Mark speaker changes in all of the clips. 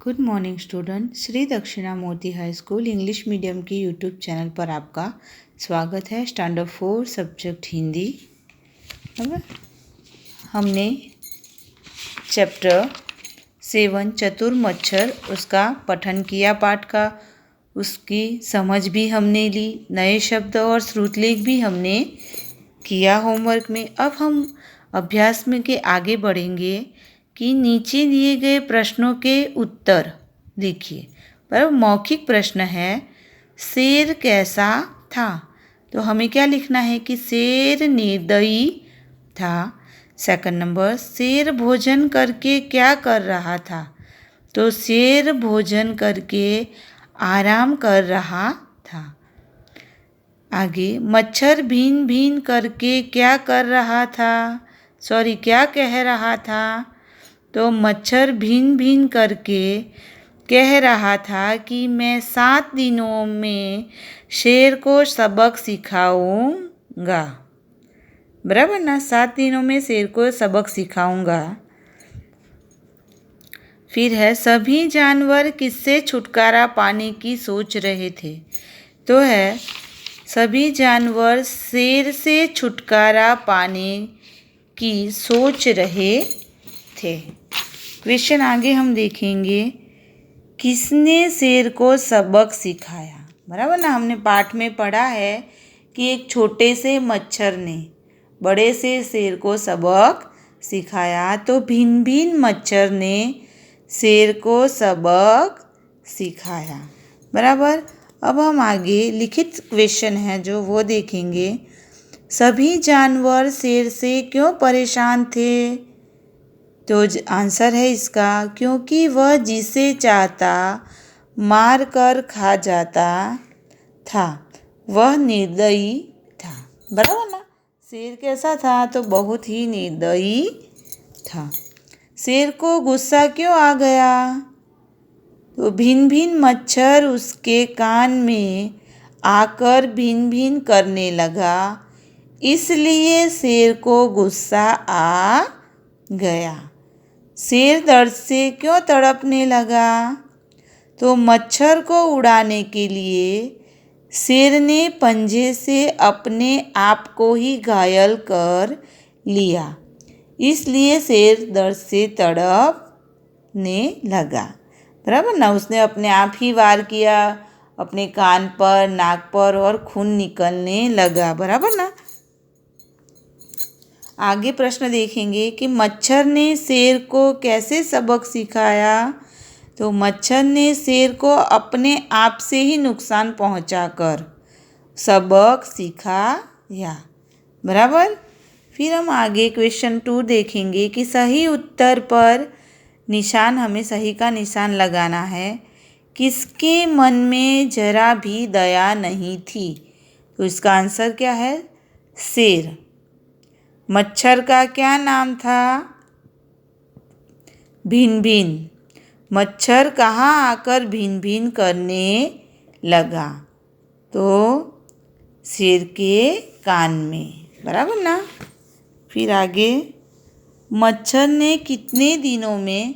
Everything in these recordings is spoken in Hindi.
Speaker 1: Good morning student. श्री दक्षिणा मोती हाई स्कूल इंग्लिश मीडियम की यूट्यूब चैनल पर आपका स्वागत है। Standard 4 subject Hindi. अब हमने चैप्टर 7 चतुर मच्छर उसका पठन किया, पाठ का, उसकी समझ भी हमने ली, नए शब्द और श्रुतलेख भी हमने किया होमवर्क में। अब हम अभ्यास में के आगे बढ़ेंगे कि नीचे दिए गए प्रश्नों के उत्तर लिखिए। पर मौखिक प्रश्न है, शेर कैसा था? तो हमें क्या लिखना है कि शेर निर्दयी था। सेकंड नंबर, शेर भोजन करके क्या कर रहा था? तो शेर भोजन करके आराम कर रहा था। आगे, मच्छर भीन भीन करके क्या कर रहा था? क्या कह रहा था? तो मच्छर भीन भीन करके कह रहा था कि मैं 7 दिनों में शेर को सबक सिखाऊंगा। बराबर ना, 7 दिनों में शेर को सबक सिखाऊंगा। फिर है, सभी जानवर किससे छुटकारा पाने की सोच रहे थे? तो है, सभी जानवर शेर से छुटकारा पाने की सोच रहे थे। क्वेश्चन आगे हम देखेंगे, किसने शेर को सबक सिखाया? बराबर ना, हमने पाठ में पढ़ा है कि एक छोटे से मच्छर ने बड़े से शेर को सबक सिखाया। तो भिन्न भिन्न मच्छर ने शेर को सबक सिखाया। बराबर। अब हम आगे लिखित क्वेश्चन है जो वो देखेंगे। सभी जानवर शेर से क्यों परेशान थे? तो आंसर है इसका, क्योंकि वह जिसे चाहता मार कर खा जाता था, वह निर्दयी था। बराबर ना, शेर कैसा था? तो बहुत ही निर्दयी था। शेर को गुस्सा क्यों आ गया? तो भिन्न भिन्न मच्छर उसके कान में आकर भिन्न भिन्न करने लगा, इसलिए शेर को गुस्सा आ गया। शेर दर्द से क्यों तड़पने लगा? तो मच्छर को उड़ाने के लिए शेर ने पंजे से अपने आप को ही घायल कर लिया, इसलिए शेर दर्द से तड़पने लगा। बराबर ना, उसने अपने आप ही वार किया अपने कान पर, नाक पर, और खून निकलने लगा। बराबर ना। आगे प्रश्न देखेंगे कि मच्छर ने शेर को कैसे सबक सिखाया? तो मच्छर ने शेर को अपने आप से ही नुकसान पहुंचाकर सबक सिखाया। बराबर। फिर हम आगे क्वेश्चन 2 देखेंगे कि सही उत्तर पर निशान, हमें सही का निशान लगाना है। किसके मन में जरा भी दया नहीं थी? तो इसका आंसर क्या है? शेर। मच्छर का क्या नाम था? भिन भिन। मच्छर कहाँ आकर भिन भिन करने लगा? तो शेर के कान में। बराबर ना। फिर आगे, मच्छर ने कितने दिनों में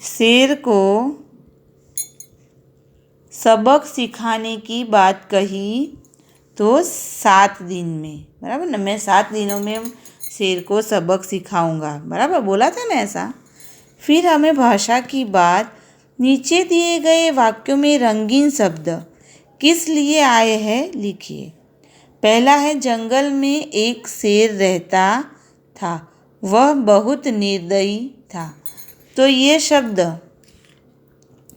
Speaker 1: शेर को सबक सिखाने की बात कही? तो 7 दिन में। बराबर ना, मैं 7 दिनों में शेर को सबक सिखाऊंगा। बराबर बोला था ना ऐसा। फिर हमें भाषा की बात, नीचे दिए गए वाक्यों में रंगीन शब्द किस लिए आए हैं लिखिए। पहला है, जंगल में एक शेर रहता था, वह बहुत निर्दयी था। तो ये शब्द,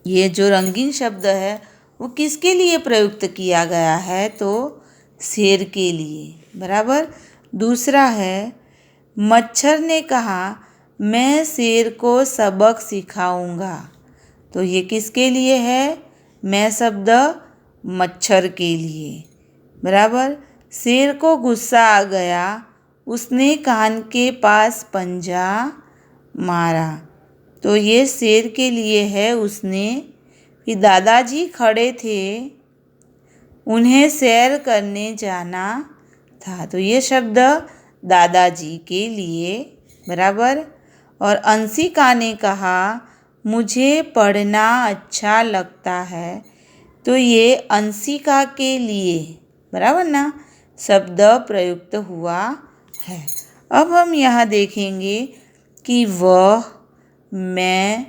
Speaker 1: ये जो रंगीन शब्द है वो किसके लिए प्रयुक्त किया गया है? तो शेर के लिए। बराबर। दूसरा है, मच्छर ने कहा मैं शेर को सबक सिखाऊंगा। तो ये किसके लिए है? मैं शब्द मच्छर के लिए। बराबर। शेर को गुस्सा आ गया, उसने कान के पास पंजा मारा। तो ये शेर के लिए है, उसने। फिर दादाजी खड़े थे, उन्हें सैर करने जाना था। तो ये शब्द दादाजी के लिए। बराबर। और अंशिका ने कहा मुझे पढ़ना अच्छा लगता है। तो ये अंशिका के लिए बराबर ना शब्द प्रयुक्त हुआ है। अब हम यहाँ देखेंगे कि वह, मैं,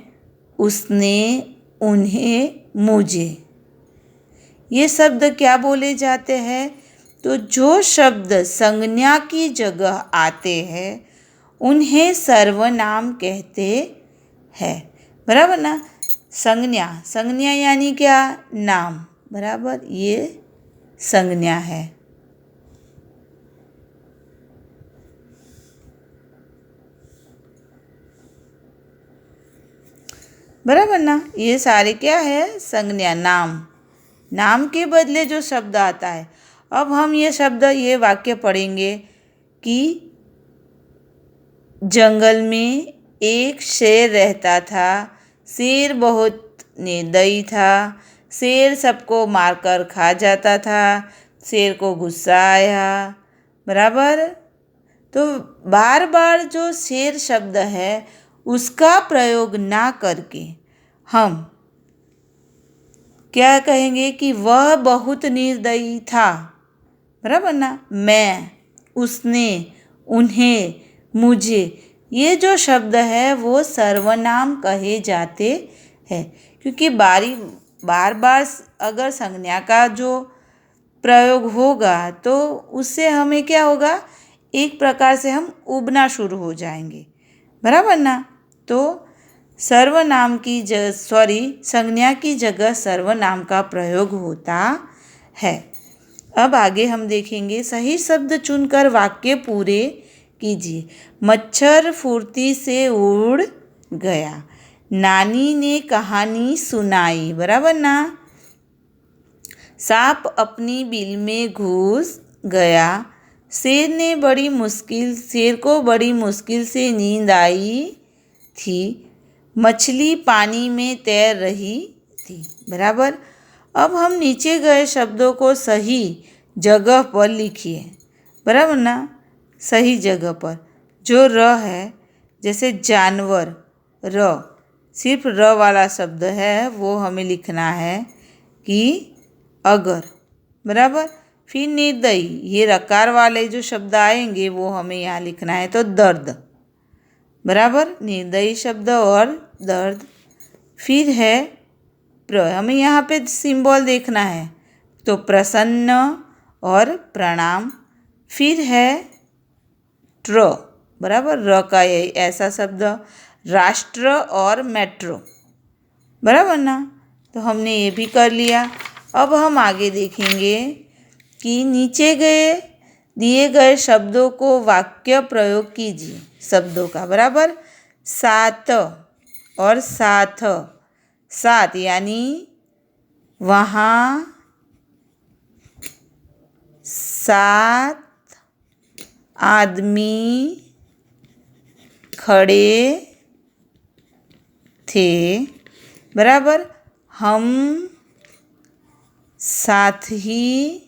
Speaker 1: उसने, उन्हें, मुझे, ये शब्द क्या बोले जाते हैं? तो जो शब्द संज्ञा की जगह आते हैं उन्हें सर्वनाम कहते हैं। बराबर ना। संज्ञा, संज्ञा यानी क्या? नाम। बराबर, ये संज्ञा है। बराबर ना। ये सारे क्या है? संज्ञा, नाम। नाम के बदले जो शब्द आता है। अब हम ये शब्द, ये वाक्य पढ़ेंगे कि जंगल में एक शेर रहता था। शेर बहुत निर्दयी था। शेर सबको मारकर खा जाता था। शेर को गुस्सा आया। बराबर। तो बार बार जो शेर शब्द है उसका प्रयोग ना करके हम क्या कहेंगे कि वह बहुत निर्दयी था। बराबर ना। मैं, उसने, उन्हें, मुझे, ये जो शब्द है वो सर्वनाम कहे जाते हैं। क्योंकि बार बार अगर संज्ञा का जो प्रयोग होगा तो उससे हमें क्या होगा? एक प्रकार से हम उबना शुरू हो जाएंगे। बराबर ना। तो सर्वनाम की संज्ञा की जगह सर्वनाम का प्रयोग होता है। अब आगे हम देखेंगे, सही शब्द चुनकर वाक्य पूरे कीजिए। मच्छर फुर्ती से उड़ गया। नानी ने कहानी सुनाई। बराबर ना। सांप अपनी बिल में घुस गया। शेर को बड़ी मुश्किल से नींद आई थी। मछली पानी में तैर रही थी। बराबर। अब हम नीचे गए शब्दों को सही जगह पर लिखिए। बराबर ना। सही जगह पर जो र है, जैसे जानवर, र, सिर्फ र वाला शब्द है वो हमें लिखना है कि अगर। बराबर। फिर निर्दयी, ये रकार वाले जो शब्द आएंगे वो हमें यहाँ लिखना है। तो दर्द। बराबर। निर्दयी शब्द और दर्द। फिर है हमें यहाँ पे सिंबल देखना है। तो प्रसन्न और प्रणाम। फिर है ट्र। बराबर। र का ये ऐसा शब्द, राष्ट्र और मेट्रो। बराबर ना। तो हमने ये भी कर लिया। अब हम आगे देखेंगे कि नीचे दिए गए शब्दों को वाक्य प्रयोग कीजिए शब्दों का। बराबर। सात और साथ। साथ यानी वहाँ 7 आदमी खड़े थे। बराबर। हम साथ ही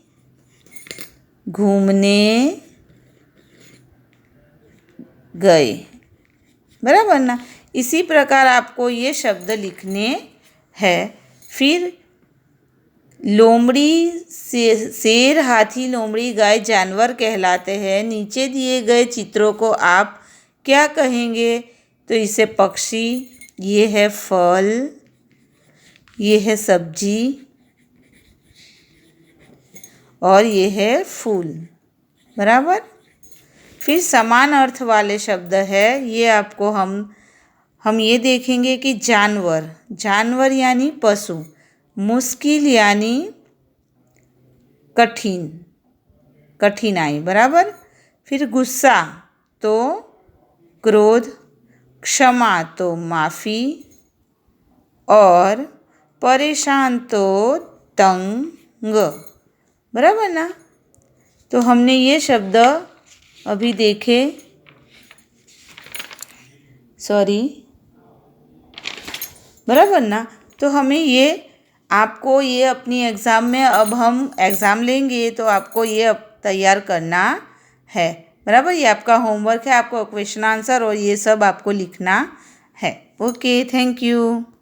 Speaker 1: घूमने गए। बराबर ना। इसी प्रकार आपको ये शब्द लिखने हैं। फिर लोमड़ी, शेर, हाथी, लोमड़ी, गाय जानवर कहलाते हैं। नीचे दिए गए चित्रों को आप क्या कहेंगे? तो इसे पक्षी, ये है फल, ये है सब्जी और ये है फूल। बराबर। फिर समान अर्थ वाले शब्द है, ये आपको हम ये देखेंगे कि जानवर, जानवर यानी पशु, मुश्किल यानी कठिन, कठिनाई। बराबर। फिर गुस्सा तो क्रोध, क्षमा तो माफ़ी और परेशान तो तंग। बराबर ना। तो हमने ये शब्द अभी देखे, बराबर ना। तो हमें ये आपको ये अपनी एग्ज़ाम में, अब हम एग्ज़ाम लेंगे तो आपको ये अब तैयार करना है। बराबर। ये आपका होमवर्क है, आपको क्वेश्चन आंसर और ये सब आपको लिखना है। Okay, thank you.